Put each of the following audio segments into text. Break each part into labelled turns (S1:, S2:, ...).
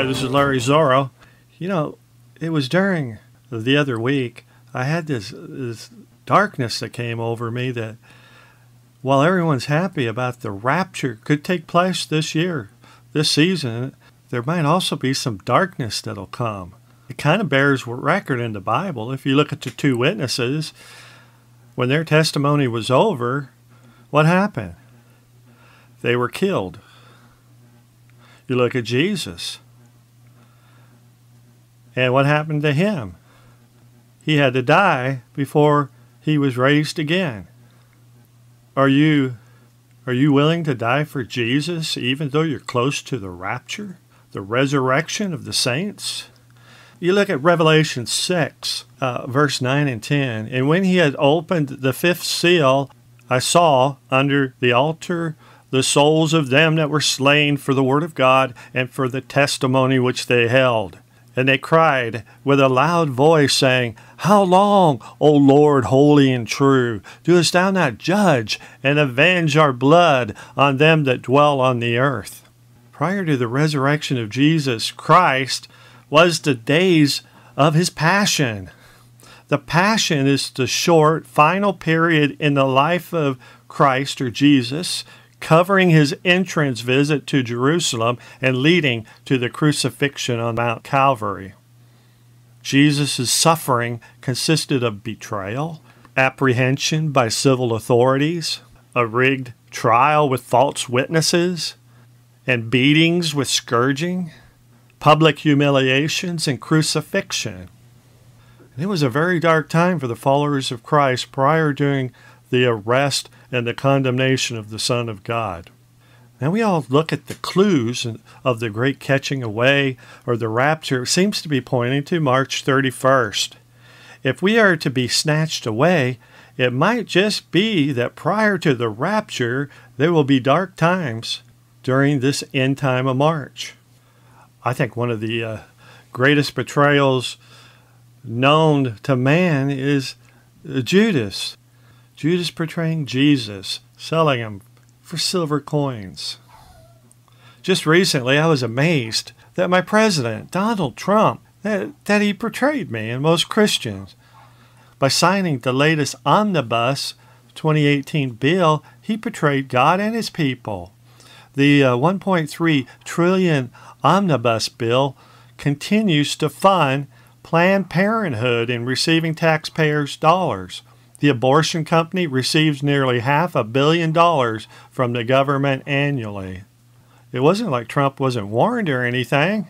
S1: this is Larry Zorro. You know, it was during the other week, I had this darkness that came over me that while everyone's happy about the rapture could take place this year, this season, there might also be some darkness that'll come. It kind of bears record in the Bible. If you look at the two witnesses, when their testimony was over, what happened? They were killed. You look at Jesus. And what happened to him? He had to die before he was raised again. Are you willing to die for Jesus even though you're close to the rapture, the resurrection of the saints? You look at Revelation 6, verse 9 and 10. And when he had opened the fifth seal, I saw under the altar the souls of them that were slain for the word of God and for the testimony which they held. And they cried with a loud voice, saying, How long, O Lord, holy and true, doest thou not judge and avenge our blood on them that dwell on the earth? Prior to the resurrection of Jesus Christ was the days of his passion. The passion is the short, final period in the life of Christ or Jesus, covering his entrance visit to Jerusalem and leading to the crucifixion on Mount Calvary. Jesus' suffering consisted of betrayal, apprehension by civil authorities, a rigged trial with false witnesses, and beatings with scourging, public humiliations, and crucifixion. And it was a very dark time for the followers of Christ prior to the arrest and the condemnation of the Son of God. Now we all look at the clues of the great catching away or the rapture. It seems to be pointing to March 31st. If we are to be snatched away, it might just be that prior to the rapture, there will be dark times during this end time of March. I think one of the greatest betrayals known to man is Judas. Judas betraying Jesus, selling him for silver coins. Just recently, I was amazed that my president, Donald Trump, that he betrayed me and most Christians. By signing the latest Omnibus 2018 bill, he betrayed God and his people. The $1.3 trillion Omnibus bill continues to fund Planned Parenthood in receiving taxpayers' dollars. The abortion company receives nearly $500 million from the government annually. It wasn't like Trump wasn't warned or anything.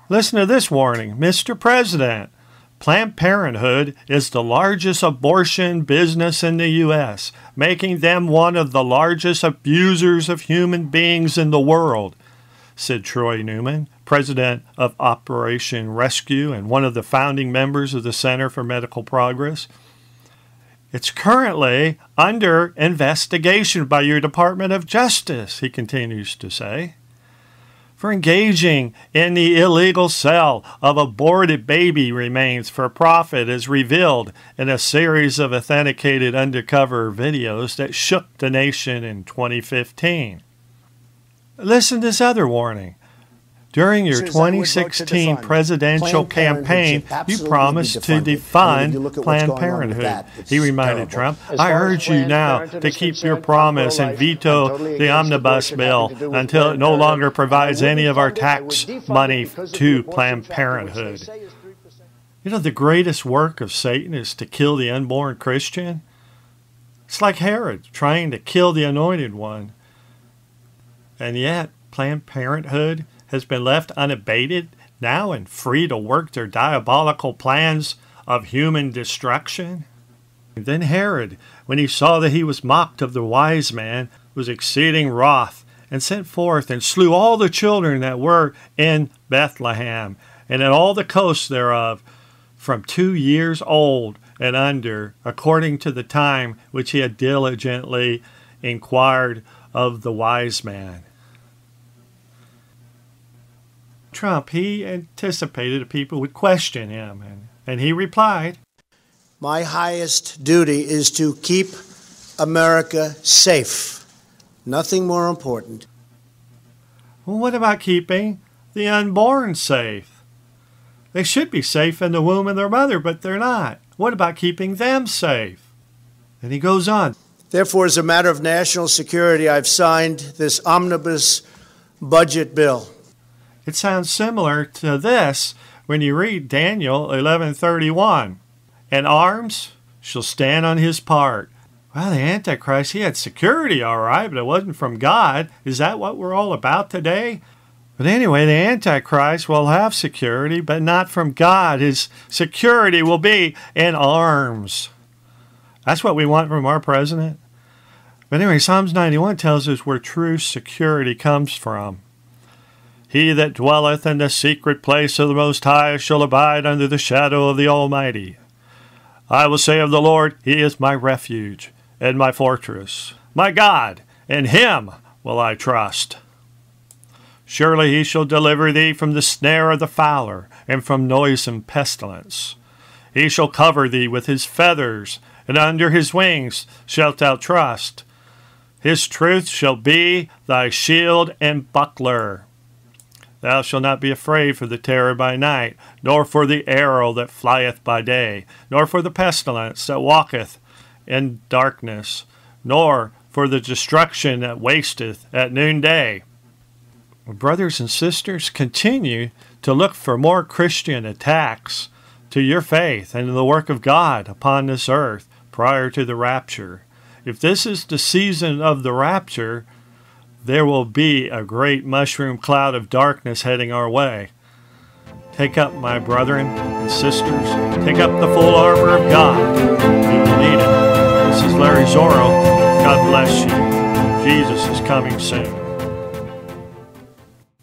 S1: Listen to this warning, Mr. President. Planned Parenthood is the largest abortion business in the U.S., making them one of the largest abusers of human beings in the world, said Troy Newman, president of Operation Rescue and one of the founding members of the Center for Medical Progress. It's currently under investigation by your Department of Justice, he continues to say, for engaging in the illegal sale of aborted baby remains for profit as revealed in a series of authenticated undercover videos that shook the nation in 2015. Listen to this other warning. During your 2016 presidential campaign, you promised to defund Planned Parenthood. He reminded Trump, I urge you now to keep your promise and veto the omnibus bill until it no longer provides any of our tax money to Planned Parenthood. You know, the greatest work of Satan is to kill the unborn Christian. It's like Herod trying to kill the anointed one. And yet, Planned Parenthood has been left unabated now and free to work their diabolical plans of human destruction. And then Herod, when he saw that he was mocked of the wise man, was exceeding wroth, and sent forth and slew all the children that were in Bethlehem, and in all the coasts thereof, from 2 years old and under, according to the time which he had diligently inquired of the wise man. Trump, he anticipated that people would question him, and he replied,
S2: My highest duty is to keep America safe. Nothing more important.
S1: Well, what about keeping the unborn safe. They should be safe in the womb of their mother, but they're not. What about keeping them safe? And he goes on.
S2: Therefore, as a matter of national security, I've signed this omnibus budget bill.
S1: It sounds similar to this when you read Daniel 11:31. And arms shall stand on his part. Well, the Antichrist, he had security, all right, but it wasn't from God. Is that what we're all about today? But anyway, the Antichrist will have security, but not from God. His security will be in arms. That's what we want from our president. But anyway, Psalms 91 tells us where true security comes from. He that dwelleth in the secret place of the Most High shall abide under the shadow of the Almighty. I will say of the Lord, He is my refuge and my fortress, my God, in Him will I trust. Surely He shall deliver thee from the snare of the fowler and from noisome pestilence. He shall cover thee with His feathers, and under His wings shalt thou trust. His truth shall be thy shield and buckler. Thou shalt not be afraid for the terror by night, nor for the arrow that flieth by day, nor for the pestilence that walketh in darkness, nor for the destruction that wasteth at noonday. Brothers and sisters, continue to look for more Christian attacks to your faith and the work of God upon this earth prior to the rapture. If this is the season of the rapture, there will be a great mushroom cloud of darkness heading our way. Take up, my brethren and sisters, take up the full armor of God. You will need it. This is Larry Zorro. God bless you. Jesus is coming soon.